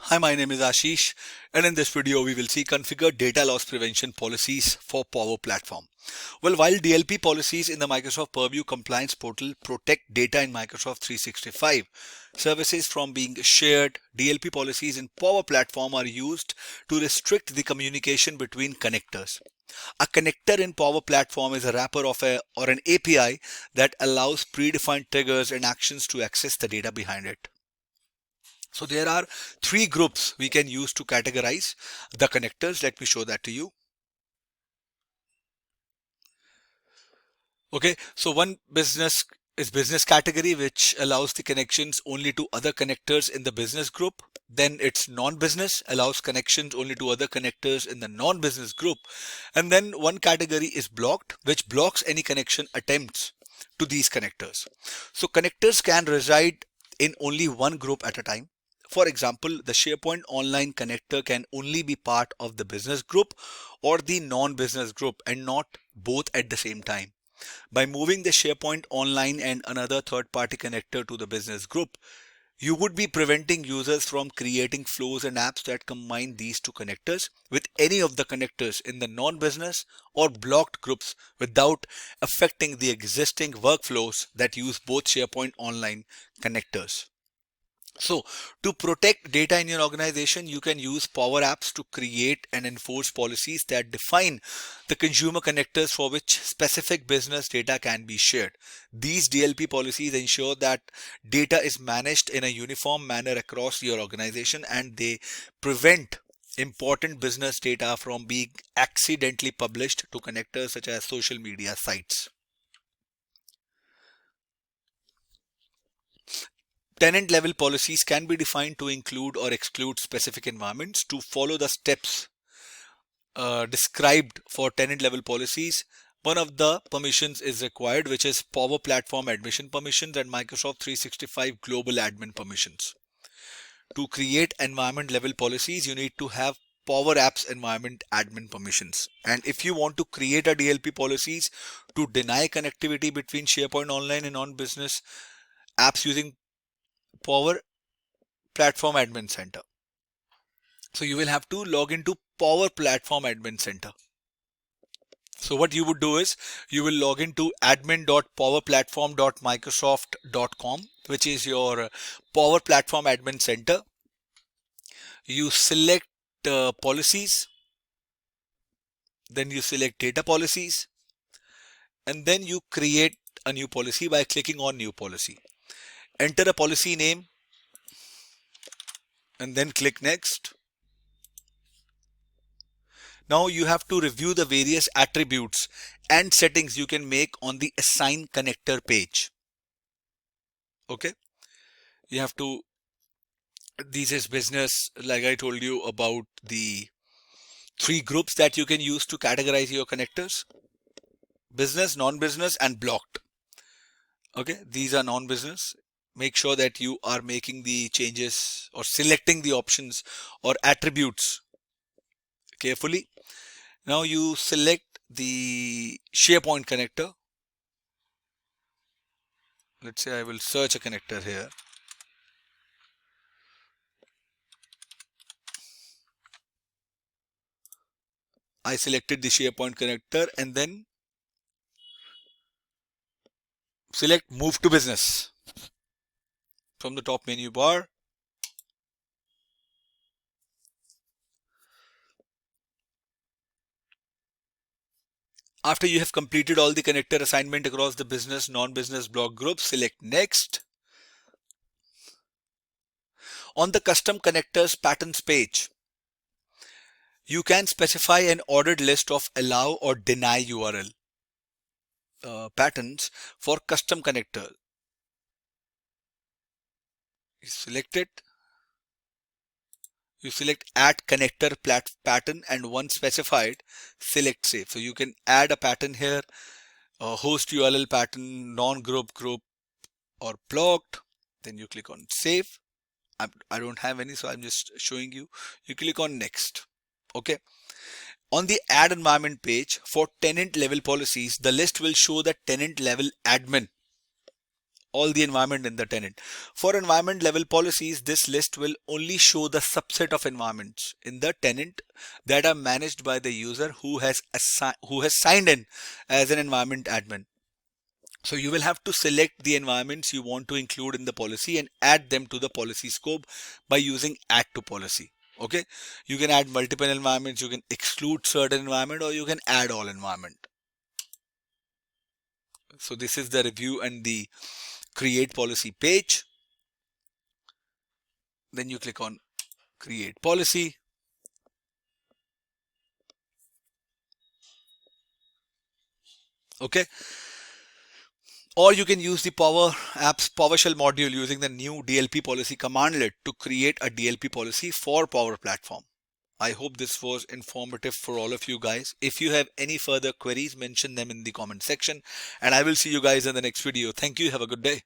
Hi, my name is Ashish, and in this video we will see configure data loss prevention policies for Power Platform. Well, while DLP policies in the Microsoft Purview Compliance Portal protect data in Microsoft 365 services from being shared, DLP policies in Power Platform are used to restrict the communication between connectors. A connector in Power Platform is a wrapper of or an API that allows predefined triggers and actions to access the data behind it. So there are three groups we can use to categorize the connectors. Let me show that to you. Okay, so one business is business category, which allows the connections only to other connectors in the business group. Then it's non-business, allows connections only to other connectors in the non-business group. And then one category is blocked, which blocks any connection attempts to these connectors. So connectors can reside in only one group at a time. For example, the SharePoint Online connector can only be part of the business group or the non-business group and not both at the same time. By moving the SharePoint Online and another third-party connector to the business group, you would be preventing users from creating flows and apps that combine these two connectors with any of the connectors in the non-business or blocked groups without affecting the existing workflows that use both SharePoint Online connectors. So to protect data in your organization, you can use Power Apps to create and enforce policies that define the consumer connectors for which specific business data can be shared. These DLP policies ensure that data is managed in a uniform manner across your organization, and they prevent important business data from being accidentally published to connectors such as social media sites. Tenant level policies can be defined to include or exclude specific environments. To follow the steps described for tenant level policies, one of the permissions is required, which is Power Platform Admission Permissions and Microsoft 365 Global Admin Permissions. To create environment level policies, you need to have Power Apps Environment Admin Permissions. And if you want to create a DLP policies to deny connectivity between SharePoint Online and non-business apps using Power Platform Admin Center. So you will have to log into Power Platform Admin Center. So what you would do is you will log into admin.powerplatform.microsoft.com, which is your Power Platform Admin Center. You select policies, then you select data policies, and then you create a new policy by clicking on new policy. Enter a policy name and then click next. Now you have to review the various attributes and settings you can make on the assign connector page. Okay, you have to, this is business, like I told you about the three groups that you can use to categorize your connectors: business, non-business, and blocked. Okay, these are non-business. Make sure that you are making the changes or selecting the options or attributes carefully. Now you select the SharePoint connector. Let's say I will search a connector here. I selected the SharePoint connector and then select Move to Business from the top menu bar. After you have completed all the connector assignment across the business, non-business block groups, select Next. On the Custom Connectors Patterns page, you can specify an ordered list of allow or deny URL patterns for custom connector. You select it. You select Add Connector Pattern, and once specified, select Save. So you can add a pattern here, host URL pattern, non-group, group, or blocked. Then you click on Save. I don't have any, so I'm just showing you. You click on Next. Okay. On the Add Environment page for tenant level policies, the list will show the tenant level admin all the environment in the tenant. For environment level policies, this list will only show the subset of environments in the tenant that are managed by the user who has signed in as an environment admin. So you will have to select the environments you want to include in the policy and add them to the policy scope by using add to policy. Okay, you can add multiple environments, you can exclude certain environment, or you can add all environment. So this is the review and the create policy page. Then you click on create policy. Okay. Or you can use the Power Apps PowerShell module using the new DLP policy commandlet to create a DLP policy for Power Platform. I hope this was informative for all of you guys. If you have any further queries, mention them in the comment section, and I will see you guys in the next video. Thank you. Have a good day.